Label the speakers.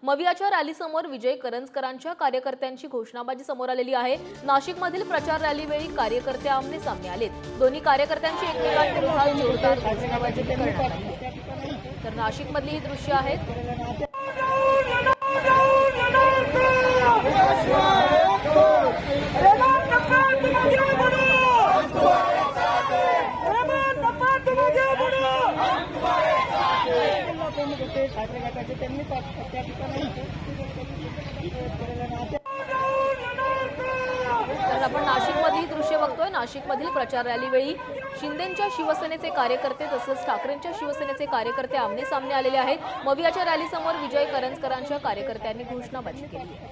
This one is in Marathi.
Speaker 1: मवियाच्या रॅलीसमोर विजय करंजकरांच्या कार्यकर्त्यांची घोषणाबाजी समोर आलेली आहे। नाशिकमधील प्रचार रॅलीवेळी कार्यकर्ते आमने सामने आलेत। दोन्ही कार्यकर्त्यांची एकमेकांविरोधात जोरदार घोषणाबाजी करण्यात आली। तर नाशिकमधली ही दृश्य आहेत। तर आपण नाशिकमधली दृश्य बघतोय। नाशिकमधील प्रचार रॅलीवेळी शिंदेंच्या शिवसेनेचे कार्यकर्ते तसेच ठाकरेंच्या शिवसेनेचे कार्यकर्ते आमने सामने आलेले आहेत। मवियाच्या रॅलीसमोर विजय करंजकरांच्या कार्यकर्त्यांनी घोषणाबाजी केली आहे।